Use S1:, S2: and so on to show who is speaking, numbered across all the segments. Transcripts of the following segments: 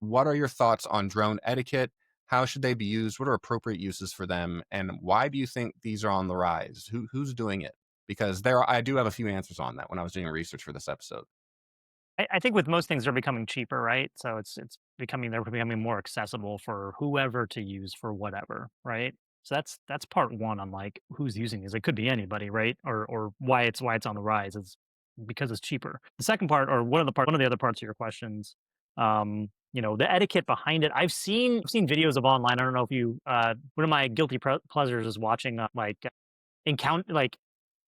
S1: what are your thoughts on drone etiquette? How should they be used? What are appropriate uses for them? And why do you think these are on the rise? Who's doing it? Because I do have a few answers on that when I was doing research for this episode.
S2: I think with most things they're becoming cheaper, right? So they're becoming more accessible for whoever to use for whatever, right? So that's part one on like who's using these. It could be anybody, right? Or why it's on the rise is because it's cheaper. The second part, or one of the other parts of your questions, the etiquette behind it. I've seen videos of online. I don't know if you one of my pleasures is watching like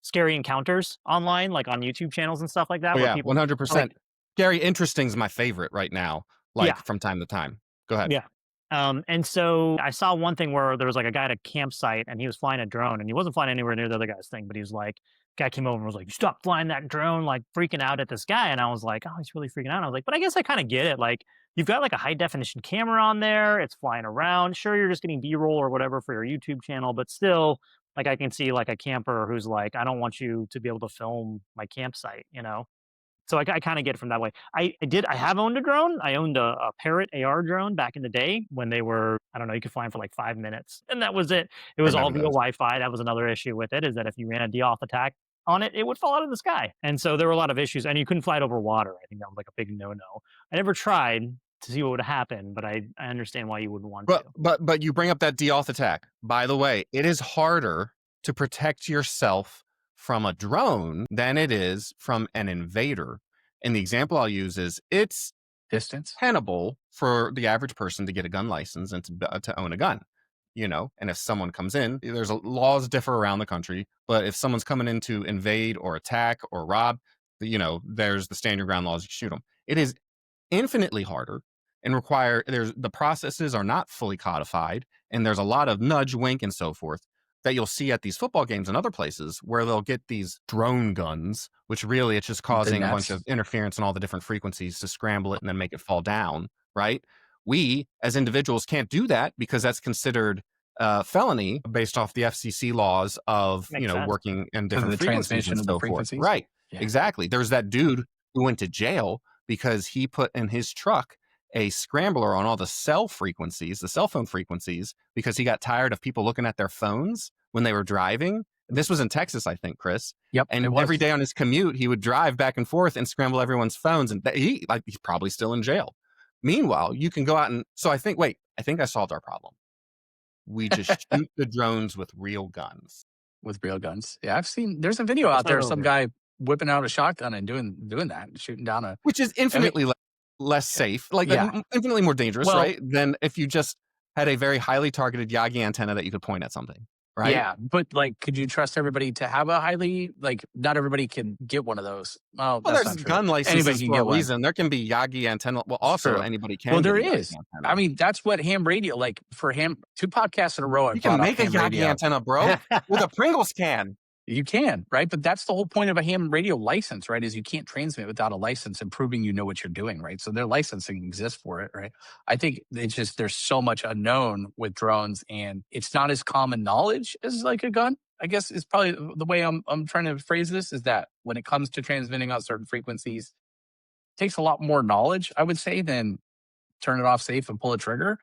S2: scary encounters online, like on YouTube channels and stuff like that,
S1: Oh
S2: where
S1: yeah,
S2: people like
S1: 100%. Gary Interesting's my favorite right now, like
S2: yeah.
S1: from time to time. Go ahead.
S2: Yeah. And so I saw one thing where there was like a guy at a campsite and he was flying a drone and he wasn't flying anywhere near the other guy's thing, but he was like, guy came over and was like, stop flying that drone, like freaking out at this guy. And I was like, oh, he's really freaking out. And I was like, but I guess I kind of get it. Like, you've got like a high definition camera on there, it's flying around. Sure, you're just getting B roll or whatever for your YouTube channel, but still, like, I can see like a camper who's like, I don't want you to be able to film my campsite. So I kind of get it from that way. I have owned a drone. I owned a Parrot AR drone back in the day when they were, I don't know, you could fly them for like 5 minutes and that was it. It
S1: I
S2: was all
S1: remember
S2: via
S1: those.
S2: Wi-Fi. That was another issue with it, is that if you ran a Deauth attack on it, it would fall out of the sky. And so there were a lot of issues, and you couldn't fly it over water. I think that was like a big no-no. I never tried to see what would happen, but I understand why you wouldn't want to.
S1: But you bring up that Deauth attack. By the way, it is harder to protect yourself from a drone than it is from an invader. And the example I'll use is it's
S3: Distance.
S1: tenable for the average person to get a gun license and to own a gun, and if someone comes in, laws differ around the country, but if someone's coming in to invade or attack or rob, there's the stand your ground laws, you shoot them. It is infinitely harder and the processes are not fully codified, and there's a lot of nudge, wink, and so forth that you'll see at these football games and other places where they'll get these drone guns, which really it's just causing a bunch of interference and all the different frequencies to scramble it and then make it fall down, right? We as individuals can't do that because that's considered felony based off the FCC laws of
S2: Makes sense.
S1: working in different
S3: the
S1: frequencies
S3: transmission
S1: and
S3: of
S1: so
S3: the
S1: forth.
S3: frequencies.
S1: Right.
S3: Yeah.
S1: Exactly. There's that dude who went to jail because he put in his truck a scrambler on all the cell phone frequencies, because he got tired of people looking at their phones when they were driving. This was in Texas, I think, Chris.
S3: Yep.
S1: And every day on his commute, he would drive back and forth and scramble everyone's phones. And he's probably still in jail. Meanwhile, you can go out so I think I solved our problem. We just shoot the drones with real guns.
S3: With real guns. Yeah, there's a video out there of some guy whipping out a shotgun and doing that, and shooting down
S1: which is infinitely less safe, infinitely more dangerous, right? Than if you just had a very highly targeted Yagi antenna that you could point at something, right?
S3: Yeah, but could you trust everybody to have a not everybody can get one of those. Well, that's
S1: there's
S3: not true.
S1: gun licenses
S3: Anybody can
S1: for
S3: get
S1: a
S3: one.
S1: reason. There can be Yagi antenna. Well, also anybody can.
S3: Well, there is. I mean, that's what ham radio, for ham, 2 podcasts in a row.
S1: You can make a Yagi antenna, bro, with a Pringles can.
S3: You can, right? But that's the whole point of a ham radio license, right? Is you can't transmit without a license and proving you know what you're doing, right? So their licensing exists for it, right? I think it's just there's so much unknown with drones, and it's not as common knowledge as like a gun. I guess is probably the way I'm trying to phrase this, is that when it comes to transmitting on certain frequencies, it takes a lot more knowledge, I would say, than turn it off safe and pull a trigger.